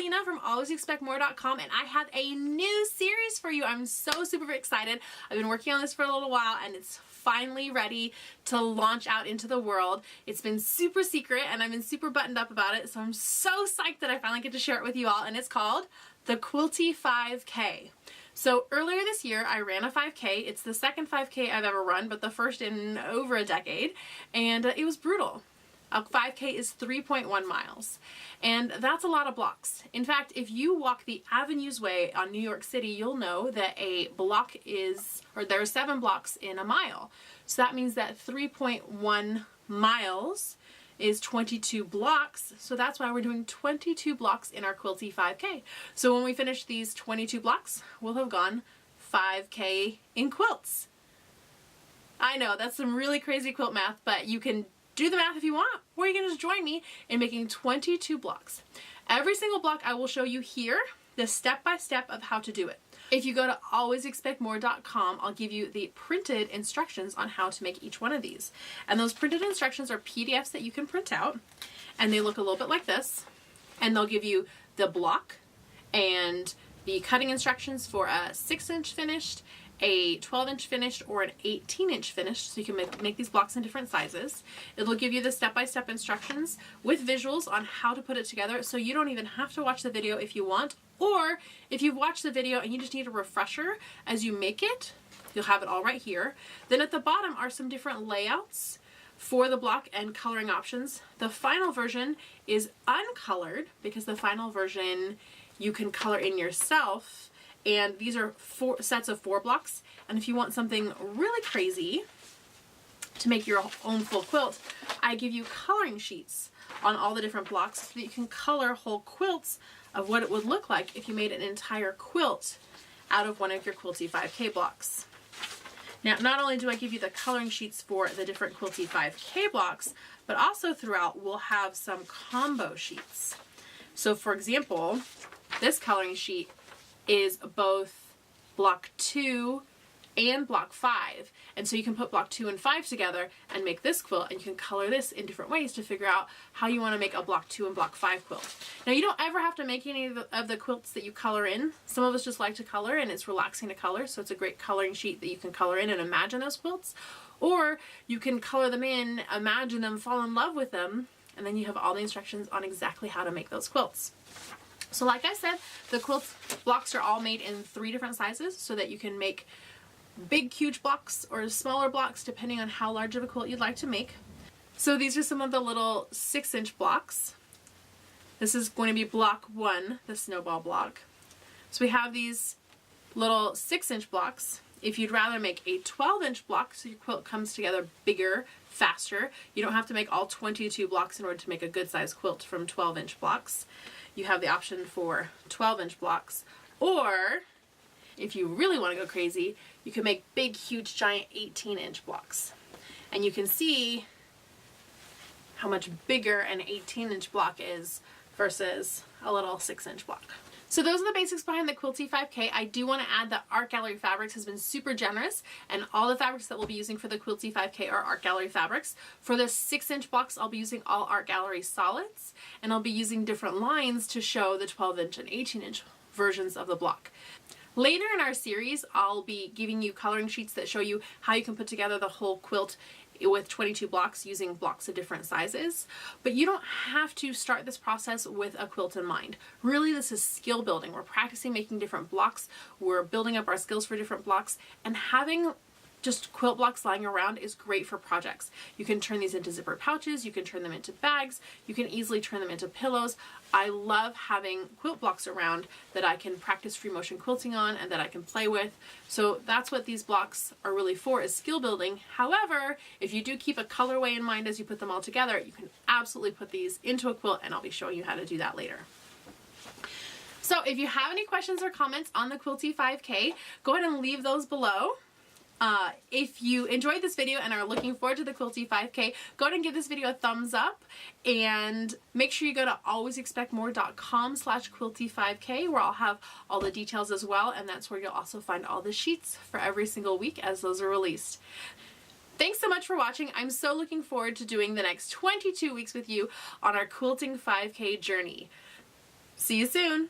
Lena from alwaysexpectmore.com, and I have a new series for you. I'm so super excited. I've been working on this for a little while and it's finally ready to launch out into the world. It's been super secret and I've been super buttoned up about it, so I'm so psyched that I finally get to share it with you all, and it's called the Quilty 5K. So earlier this year I ran a 5K. It's the second 5K I've ever run, but the first in over a decade, and it was brutal. A 5K is 3.1 miles, and that's a lot of blocks. In fact, if you walk the Avenues Way on New York City, you'll know that a block is, or there are 7 blocks in a mile. So that means that 3.1 miles is 22 blocks. So that's why we're doing 22 blocks in our Quilty 5K. So when we finish these 22 blocks, we'll have gone 5K in quilts. I know that's some really crazy quilt math, but you can do the math if you want, or you can just join me in making 22 blocks. Every single block I will show you here, the step-by-step of how to do it. If you go to alwaysexpectmore.com, I'll give you the printed instructions on how to make each one of these. And those printed instructions are PDFs that you can print out, and they look a little bit like this. And they'll give you the block and the cutting instructions for a 6-inch finished, a 12-inch finished, or an 18-inch finished, so you can make these blocks in different sizes. It'll give you the step-by-step instructions with visuals on how to put it together, so you don't even have to watch the video if you want, or if you've watched the video and you just need a refresher as you make it, you'll have it all right here. Then at the bottom are some different layouts for the block and coloring options. The final version is uncolored because the final version you can color in yourself. And these are 4 sets of 4 blocks. And if you want something really crazy to make your own full quilt, I give you coloring sheets on all the different blocks so that you can color whole quilts of what it would look like if you made an entire quilt out of one of your Quilty 5K blocks. Now, not only do I give you the coloring sheets for the different Quilty 5K blocks, but also throughout we'll have some combo sheets. So for example, this coloring sheet is both block 2 and block 5. And so you can put block 2 and 5 together and make this quilt, and you can color this in different ways to figure out how you want to make a block 2 and block 5 quilt. Now, you don't ever have to make any of the quilts that you color in. Some of us just like to color and it's relaxing to color, so it's a great coloring sheet that you can color in and imagine those quilts. Or you can color them in, imagine them, fall in love with them, and then you have all the instructions on exactly how to make those quilts. So like I said, the quilt blocks are all made in 3 different sizes so that you can make big, huge blocks or smaller blocks depending on how large of a quilt you'd like to make. So these are some of the little 6-inch blocks. This is going to be block 1, the snowball block. So we have these little 6-inch blocks. If you'd rather make a 12-inch block so your quilt comes together bigger, faster, you don't have to make all 22 blocks in order to make a good size quilt from 12-inch blocks. You have the option for 12-inch blocks, or if you really want to go crazy, you can make big, huge, giant 18-inch blocks. And you can see how much bigger an 18-inch block is versus a little 6-inch block. So those are the basics behind the Quilty 5K. I do want to add that Art Gallery Fabrics has been super generous, and all the fabrics that we'll be using for the Quilty 5K are Art Gallery fabrics. For the 6-inch blocks, I'll be using all Art Gallery solids, and I'll be using different lines to show the 12-inch and 18-inch versions of the block. Later in our series, I'll be giving you coloring sheets that show you how you can put together the whole quilt with 22 blocks using blocks of different sizes. But you don't have to start this process with a quilt in mind. Really, this is skill building. We're practicing making different blocks. We're building up our skills for different blocks, and having just quilt blocks lying around is great for projects. You can turn these into zipper pouches, you can turn them into bags, you can easily turn them into pillows. I love having quilt blocks around that I can practice free motion quilting on and that I can play with. So that's what these blocks are really for, is skill building. However, if you do keep a colorway in mind as you put them all together, you can absolutely put these into a quilt, and I'll be showing you how to do that later. So if you have any questions or comments on the Quilty 5K, go ahead and leave those below. If you enjoyed this video and are looking forward to the Quilty 5K, go ahead and give this video a thumbs up, and make sure you go to alwaysexpectmore.com/quilty5k, where I'll have all the details as well, and that's where you'll also find all the sheets for every single week as those are released. Thanks so much for watching. I'm so looking forward to doing the next 22 weeks with you on our Quilting 5K journey. See you soon.